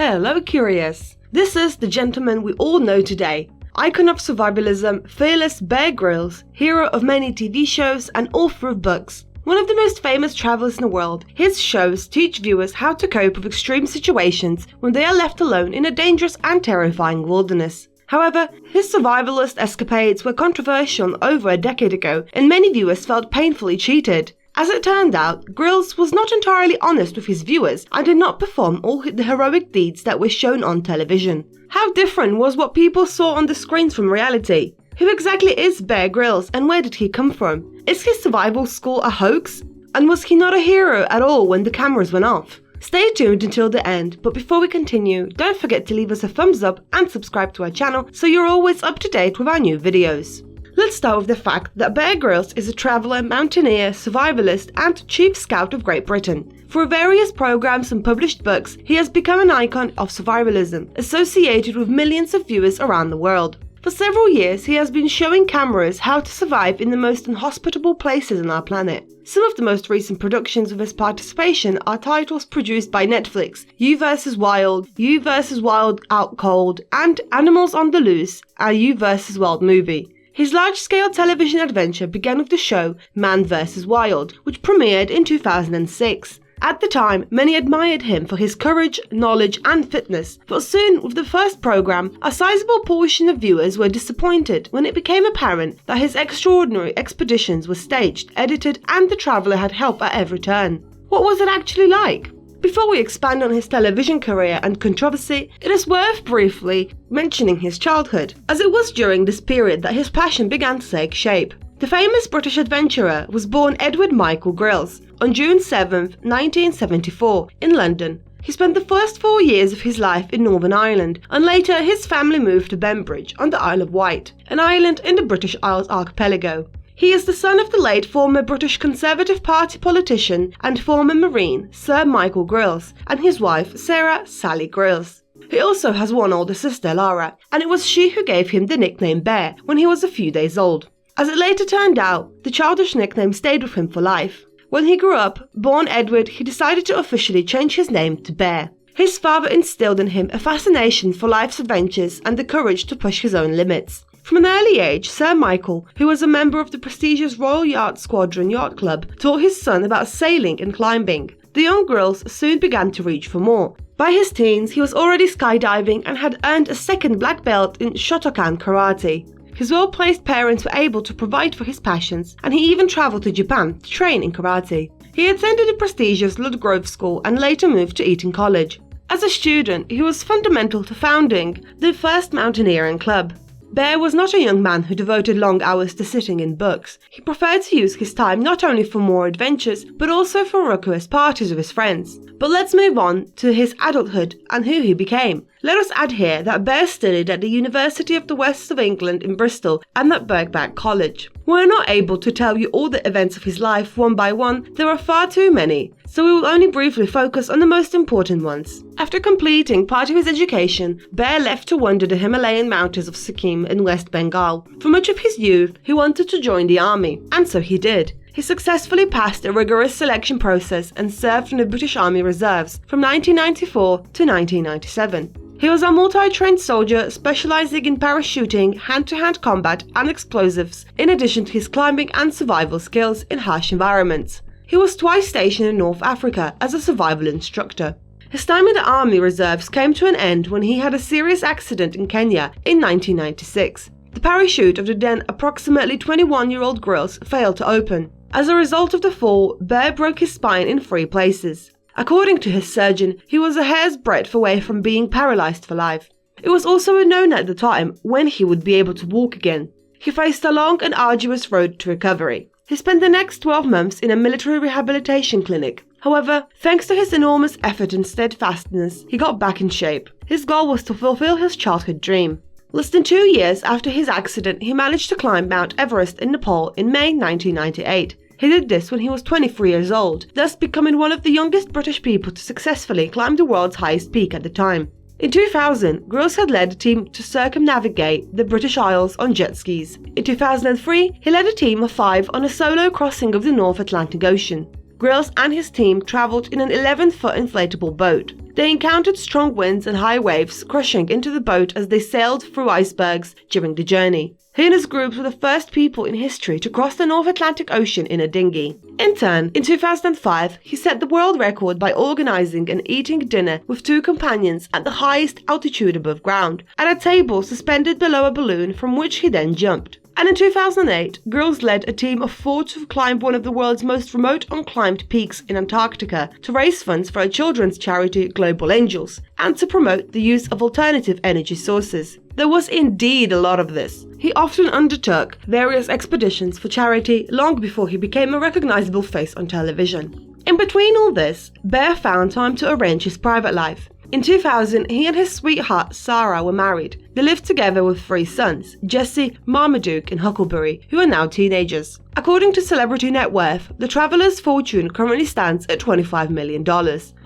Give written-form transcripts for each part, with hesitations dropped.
Hello Curious! This is the gentleman we all know today. Icon of survivalism, fearless Beart Grylls, hero of many TV shows and author of books. One of the most famous travelers in the world, his shows teach viewers how to cope with extreme situations when they are left alone in a dangerous and terrifying wilderness. However, his survivalist escapades were controversial over a decade ago and many viewers felt painfully cheated. As it turned out, Grylls was not entirely honest with his viewers and did not perform all the heroic deeds that were shown on television. How different was what people saw on the screens from reality? Who exactly is Beart Grylls and where did he come from? Is his survival school a hoax? And was he not a hero at all when the cameras went off? Stay tuned until the end, but before we continue, don't forget to leave us a thumbs up and subscribe to our channel so you're always up to date with our new videos. Let's start with the fact that Beart Grylls is a traveller, mountaineer, survivalist and chief scout of Great Britain. Through various programs and published books, he has become an icon of survivalism, associated with millions of viewers around the world. For several years, he has been showing cameras how to survive in the most inhospitable places on our planet. Some of the most recent productions of his participation are titles produced by Netflix: You vs. Wild, You vs. Wild Out Cold, and Animals on the Loose, a You vs. Wild movie. His large-scale television adventure began with the show Man vs. Wild, which premiered in 2006. At the time, many admired him for his courage, knowledge and fitness, but soon, with the first program, a sizable portion of viewers were disappointed when it became apparent that his extraordinary expeditions were staged, edited and the traveller had help at every turn. What was it actually like? Before we expand on his television career and controversy, it is worth briefly mentioning his childhood, as it was during this period that his passion began to take shape. The famous British adventurer was born Edward Michael Grylls on June 7, 1974, in London. He spent the first 4 years of his life in Northern Ireland, and later his family moved to Bembridge on the Isle of Wight, an island in the British Isles archipelago. He is the son of the late former British Conservative Party politician and former Marine Sir Michael Grylls and his wife Sarah Sally Grylls. He also has one older sister, Lara, and it was she who gave him the nickname Bear when he was a few days old. As it later turned out, the childish nickname stayed with him for life. When he grew up, born Edward, he decided to officially change his name to Bear. His father instilled in him a fascination for life's adventures and the courage to push his own limits. From an early age, Sir Michael, who was a member of the prestigious Royal Yacht Squadron Yacht Club, taught his son about sailing and climbing. The young Grylls soon began to reach for more. By his teens, he was already skydiving and had earned a second black belt in Shotokan karate. His well-placed parents were able to provide for his passions, and he even travelled to Japan to train in karate. He attended the prestigious Ludgrove School and later moved to Eton College. As a student, he was fundamental to founding the first mountaineering club. Bear was not a young man who devoted long hours to sitting in books. He preferred to use his time not only for more adventures, but also for raucous parties with his friends. But let's move on to his adulthood and who he became. Let us add here that Bear studied at the University of the West of England in Bristol and at Birkbeck College. We're not able to tell you all the events of his life one by one, there are far too many, so we will only briefly focus on the most important ones. After completing part of his education, Bear left to wander the Himalayan mountains of Sikkim in West Bengal. For much of his youth, he wanted to join the army, and so he did. He successfully passed a rigorous selection process and served in the British Army Reserves from 1994 to 1997. He was a multi-trained soldier specializing in parachuting, hand-to-hand combat and explosives, in addition to his climbing and survival skills in harsh environments. He was twice stationed in North Africa as a survival instructor. His time in the Army Reserves came to an end when he had a serious accident in Kenya in 1996. The parachute of the then approximately 21-year-old Grylls failed to open. As a result of the fall, Bear broke his spine in 3 places. According to his surgeon, he was a hair's breadth away from being paralyzed for life. It was also unknown at the time when he would be able to walk again. He faced a long and arduous road to recovery. He spent the next 12 months in a military rehabilitation clinic. However, thanks to his enormous effort and steadfastness, he got back in shape. His goal was to fulfill his childhood dream. Less than 2 years after his accident, he managed to climb Mount Everest in Nepal in May 1998. He did this when he was 23 years old, thus becoming one of the youngest British people to successfully climb the world's highest peak at the time. In 2000, Grylls had led a team to circumnavigate the British Isles on jet skis. In 2003, he led a team of 5 on a solo crossing of the North Atlantic Ocean. Grylls and his team travelled in an 11-foot inflatable boat. They encountered strong winds and high waves crushing into the boat as they sailed through icebergs during the journey. He and his group were the first people in history to cross the North Atlantic Ocean in a dinghy. In turn, in 2005, he set the world record by organizing and eating dinner with 2 companions at the highest altitude above ground, at a table suspended below a balloon from which he then jumped. And in 2008, Grylls led a team of 4 to climb one of the world's most remote unclimbed peaks in Antarctica to raise funds for a children's charity, Global Angels, and to promote the use of alternative energy sources. There was indeed a lot of this. He often undertook various expeditions for charity long before he became a recognizable face on television. In between all this, Bear found time to arrange his private life. In 2000, he and his sweetheart Sarah were married. They lived together with 3 sons, Jesse, Marmaduke and Huckleberry, who are now teenagers. According to Celebrity Net Worth, the traveler's fortune currently stands at $25 million.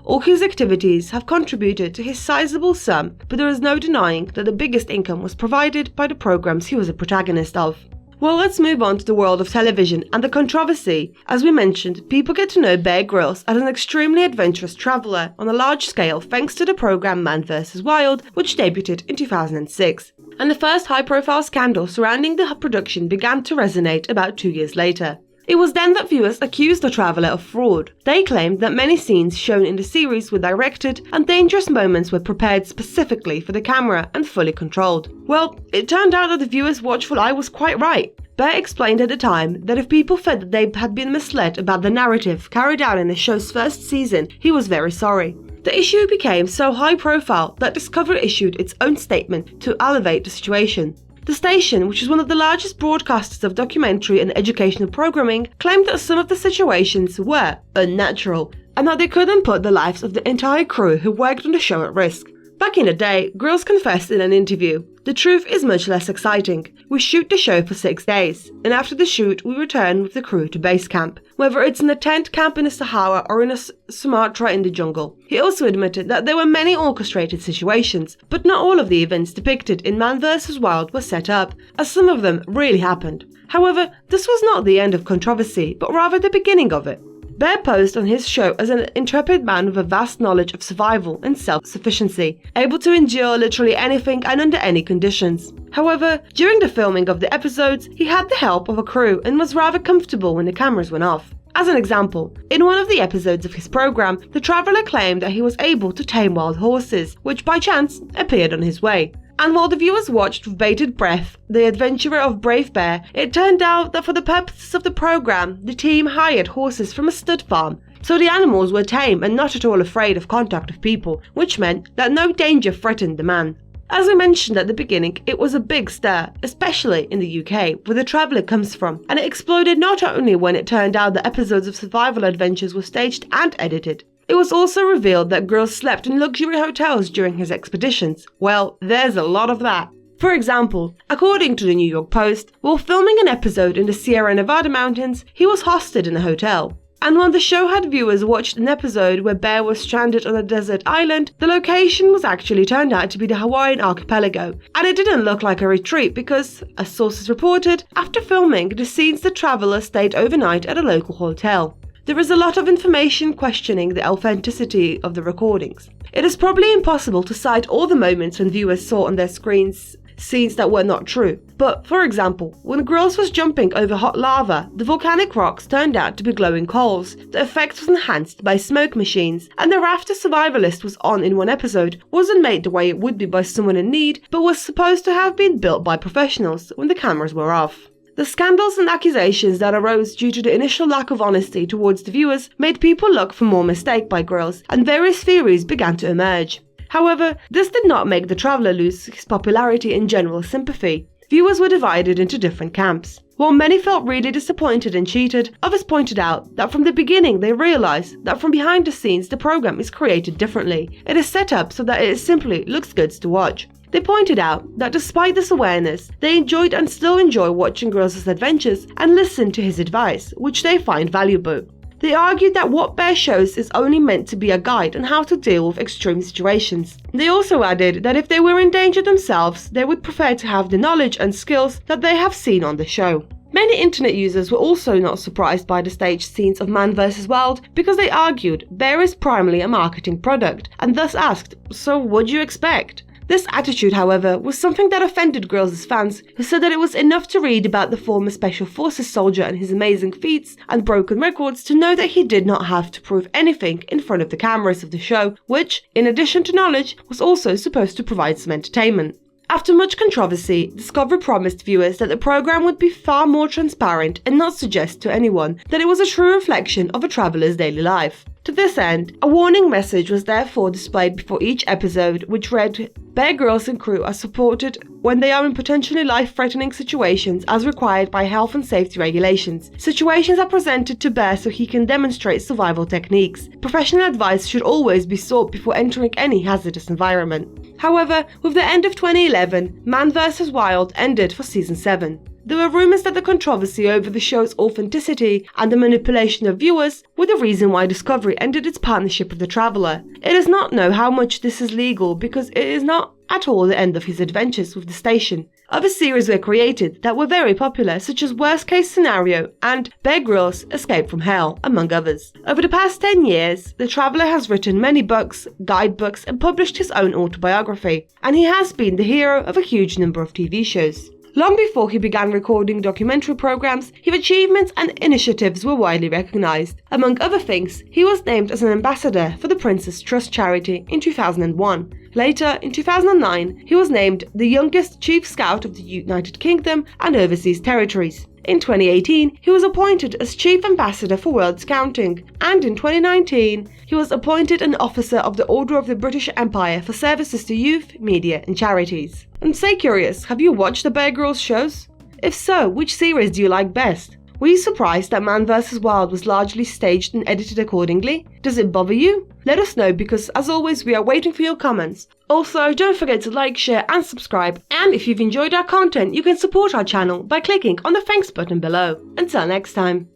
All his activities have contributed to his sizable sum, but there is no denying that the biggest income was provided by the programs he was a protagonist of. Well, let's move on to the world of television and the controversy. As we mentioned, people get to know Beart Grylls as an extremely adventurous traveller on a large scale thanks to the programme Man vs. Wild, which debuted in 2006. And the first high-profile scandal surrounding the production began to resonate about 2 years later. It was then that viewers accused the traveller of fraud. They claimed that many scenes shown in the series were directed and dangerous moments were prepared specifically for the camera and fully controlled. Well, it turned out that the viewer's watchful eye was quite right. Bear explained at the time that if people felt that they had been misled about the narrative carried out in the show's first season, he was very sorry. The issue became so high profile that Discovery issued its own statement to elevate the situation. The station, which is one of the largest broadcasters of documentary and educational programming, claimed that some of the situations were unnatural and that they couldn't put the lives of the entire crew who worked on the show at risk. Back in the day, Grylls confessed in an interview, "The truth is much less exciting. We shoot the show for 6 days, and after the shoot we return with the crew to base camp, whether it's in a tent camp in the Sahara or in a Sumatra in the jungle." He also admitted that there were many orchestrated situations, but not all of the events depicted in Man vs. Wild were set up, as some of them really happened. However, this was not the end of controversy, but rather the beginning of it. Bear posed on his show as an intrepid man with a vast knowledge of survival and self-sufficiency, able to endure literally anything and under any conditions. However, during the filming of the episodes, he had the help of a crew and was rather comfortable when the cameras went off. As an example, in one of the episodes of his program, the traveller claimed that he was able to tame wild horses, which by chance appeared on his way. And while the viewers watched with bated breath the adventure of Brave Bear, it turned out that for the purposes of the program, the team hired horses from a stud farm. So the animals were tame and not at all afraid of contact with people, which meant that no danger threatened the man. As we mentioned at the beginning, it was a big stir, especially in the UK, where the traveller comes from, and it exploded not only when it turned out that episodes of survival adventures were staged and edited. It was also revealed that Grylls slept in luxury hotels during his expeditions. Well, there's a lot of that. For example, according to the New York Post, while filming an episode in the Sierra Nevada mountains, he was hosted in a hotel. And when the show had viewers watched an episode where Bear was stranded on a desert island, the location was actually turned out to be the Hawaiian archipelago. And it didn't look like a retreat because, as sources reported, after filming the scenes the traveller stayed overnight at a local hotel. There is a lot of information questioning the authenticity of the recordings. It is probably impossible to cite all the moments when viewers saw on their screens scenes that were not true. But, for example, when Grylls was jumping over hot lava, the volcanic rocks turned out to be glowing coals. The effect was enhanced by smoke machines, and the raft a survivalist was on in one episode wasn't made the way it would be by someone in need, but was supposed to have been built by professionals when the cameras were off. The scandals and accusations that arose due to the initial lack of honesty towards the viewers made people look for more mistake by Grylls, and various theories began to emerge. However, this did not make the traveller lose his popularity and general sympathy. Viewers were divided into different camps. While many felt really disappointed and cheated, others pointed out that from the beginning they realised that from behind the scenes the programme is created differently. It is set up so that it simply looks good to watch. They pointed out that despite this awareness, they enjoyed and still enjoy watching Grylls' adventures and listen to his advice, which they find valuable. They argued that what Bear shows is only meant to be a guide on how to deal with extreme situations. They also added that if they were in danger themselves, they would prefer to have the knowledge and skills that they have seen on the show. Many internet users were also not surprised by the staged scenes of Man vs. Wild because they argued Bear is primarily a marketing product and thus asked, so what'd you expect? This attitude, however, was something that offended Grylls' fans, who said that it was enough to read about the former Special Forces soldier and his amazing feats and broken records to know that he did not have to prove anything in front of the cameras of the show, which, in addition to knowledge, was also supposed to provide some entertainment. After much controversy, Discovery promised viewers that the program would be far more transparent and not suggest to anyone that it was a true reflection of a traveller's daily life. To this end, a warning message was therefore displayed before each episode, which read, Bear Grylls and crew are supported when they are in potentially life-threatening situations as required by health and safety regulations. Situations are presented to Bear so he can demonstrate survival techniques. Professional advice should always be sought before entering any hazardous environment. However, with the end of 2011, Man vs. Wild ended for Season 7. There were rumours that the controversy over the show's authenticity and the manipulation of viewers were the reason why Discovery ended its partnership with the Traveller. It does not know how much this is legal because it is not at all the end of his adventures with the station. Other series were created that were very popular, such as Worst Case Scenario and Bear Grylls Escape from Hell, among others. Over the past 10 years, the Traveller has written many books, guidebooks, and published his own autobiography, and he has been the hero of a huge number of TV shows. Long before he began recording documentary programs, his achievements and initiatives were widely recognized. Among other things, he was named as an ambassador for the Prince's Trust charity in 2001. Later, in 2009, he was named the youngest Chief Scout of the United Kingdom and Overseas Territories. In 2018, he was appointed as Chief Ambassador for World Scouting, and in 2019, he was appointed an Officer of the Order of the British Empire for services to youth, media and charities. And stay curious, have you watched the Bear Grylls shows? If so, which series do you like best? Were you surprised that Man vs. Wild was largely staged and edited accordingly? Does it bother you? Let us know because, as always, we are waiting for your comments. Also, don't forget to like, share and subscribe. And if you've enjoyed our content, you can support our channel by clicking on the thanks button below. Until next time.